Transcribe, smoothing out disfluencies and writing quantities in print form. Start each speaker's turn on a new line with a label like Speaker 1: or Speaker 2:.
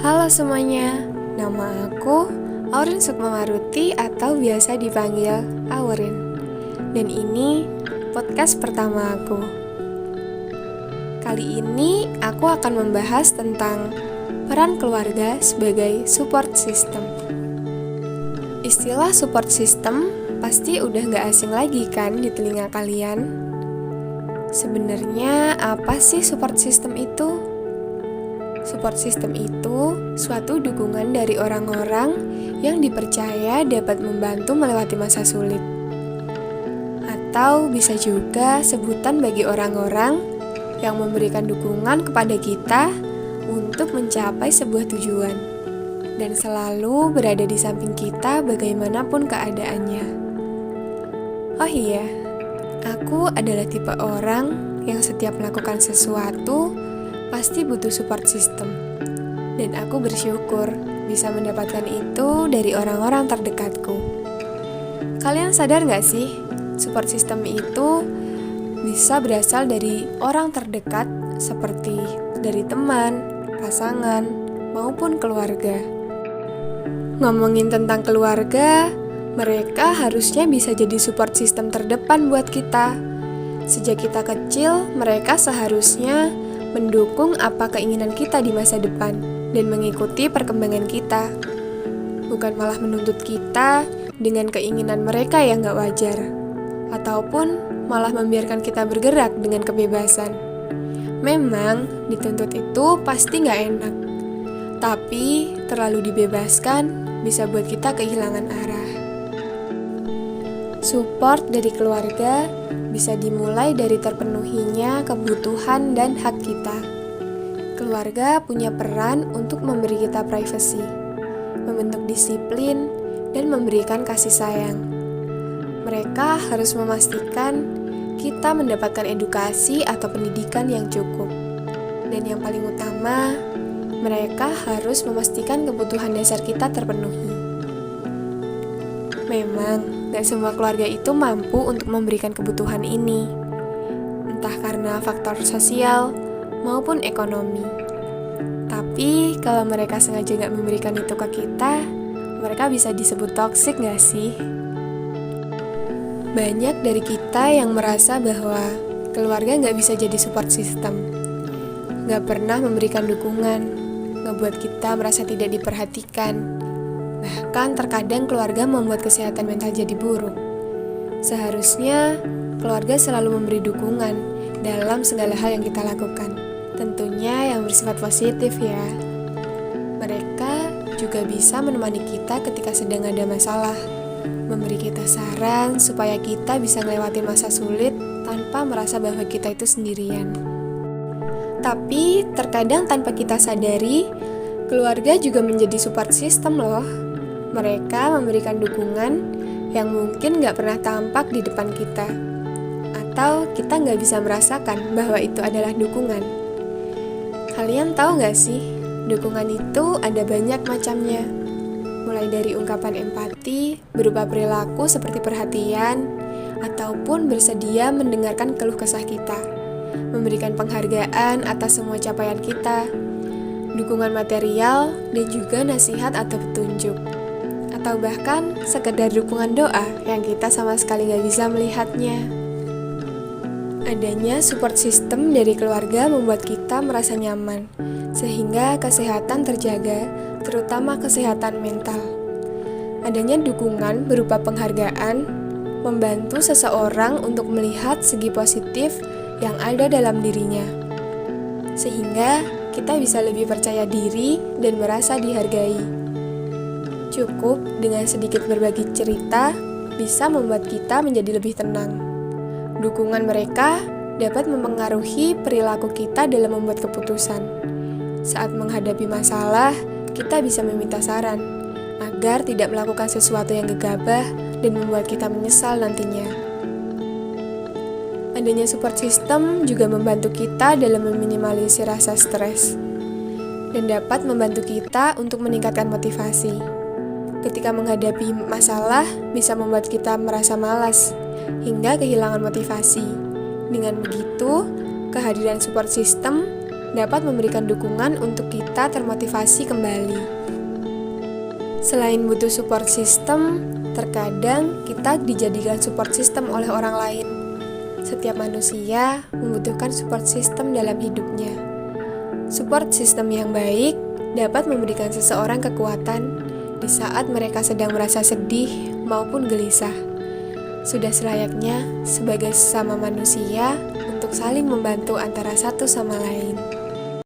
Speaker 1: Halo semuanya, nama aku Aurin Sukmamaruti atau biasa dipanggil Aurin. Dan ini podcast pertama aku. Kali ini aku akan membahas tentang peran keluarga sebagai support system. Istilah support system pasti udah gak asing lagi kan di telinga kalian? Sebenarnya apa sih support system itu? Support system itu suatu dukungan dari orang-orang yang dipercaya dapat membantu melewati masa sulit. Atau bisa juga sebutan bagi orang-orang yang memberikan dukungan kepada kita untuk mencapai sebuah tujuan dan selalu berada di samping kita bagaimanapun keadaannya. Oh iya, aku adalah tipe orang yang setiap melakukan sesuatu pasti butuh support system. Dan aku bersyukur bisa mendapatkan itu dari orang-orang terdekatku. Kalian sadar gak sih, support system itu bisa berasal dari orang terdekat seperti dari teman, pasangan, maupun keluarga. Ngomongin tentang keluarga, mereka harusnya bisa jadi support system terdepan buat kita. Sejak kita kecil, mereka seharusnya mendukung apa keinginan kita di masa depan dan mengikuti perkembangan kita, bukan malah menuntut kita dengan keinginan mereka yang gak wajar, ataupun malah membiarkan kita bergerak dengan kebebasan. Memang dituntut itu pasti gak enak, tapi terlalu dibebaskan bisa buat kita kehilangan arah. Support dari keluarga bisa dimulai dari terpenuhinya kebutuhan dan hak kita. Keluarga punya peran untuk memberi kita privasi, membentuk disiplin, dan memberikan kasih sayang. Mereka harus memastikan kita mendapatkan edukasi atau pendidikan yang cukup. Dan yang paling utama, mereka harus memastikan kebutuhan dasar kita terpenuhi. Memang, gak semua keluarga itu mampu untuk memberikan kebutuhan ini, entah karena faktor sosial maupun ekonomi. Tapi, kalau mereka sengaja gak memberikan itu ke kita, mereka bisa disebut toksik gak sih? Banyak dari kita yang merasa bahwa keluarga gak bisa jadi support system, gak pernah memberikan dukungan, ngebuat kita merasa tidak diperhatikan. Bahkan terkadang keluarga membuat kesehatan mental jadi buruk. Seharusnya keluarga selalu memberi dukungan dalam segala hal yang kita lakukan. Tentunya yang bersifat positif ya. Mereka juga bisa menemani kita ketika sedang ada masalah, memberi kita saran supaya kita bisa melewati masa sulit tanpa merasa bahwa kita itu sendirian. Tapi terkadang tanpa kita sadari, keluarga juga menjadi support system loh. Mereka memberikan dukungan yang mungkin gak pernah tampak di depan kita, atau kita gak bisa merasakan bahwa itu adalah dukungan. Kalian tahu gak sih, dukungan itu ada banyak macamnya. Mulai dari ungkapan empati, berupa perilaku seperti perhatian, ataupun bersedia mendengarkan keluh kesah kita, memberikan penghargaan atas semua capaian kita, dukungan material, dan juga nasihat atau petunjuk. Atau bahkan sekedar dukungan doa yang kita sama sekali gak bisa melihatnya. Adanya support system dari keluarga membuat kita merasa nyaman, sehingga kesehatan terjaga, terutama kesehatan mental. Adanya dukungan berupa penghargaan, membantu seseorang untuk melihat segi positif yang ada dalam dirinya, sehingga kita bisa lebih percaya diri dan merasa dihargai. Cukup dengan sedikit berbagi cerita bisa membuat kita menjadi lebih tenang. Dukungan mereka dapat mempengaruhi perilaku kita dalam membuat keputusan. Saat menghadapi masalah, kita bisa meminta saran agar tidak melakukan sesuatu yang gegabah dan membuat kita menyesal nantinya. Adanya support system juga membantu kita dalam meminimalisir rasa stres dan dapat membantu kita untuk meningkatkan motivasi. Ketika menghadapi masalah, bisa membuat kita merasa malas, hingga kehilangan motivasi. Dengan begitu, kehadiran support system dapat memberikan dukungan untuk kita termotivasi kembali. Selain butuh support system, terkadang kita dijadikan support system oleh orang lain. Setiap manusia membutuhkan support system dalam hidupnya. Support system yang baik dapat memberikan seseorang kekuatan di saat mereka sedang merasa sedih maupun gelisah. Sudah selayaknya sebagai sesama manusia untuk saling membantu antara satu sama lain.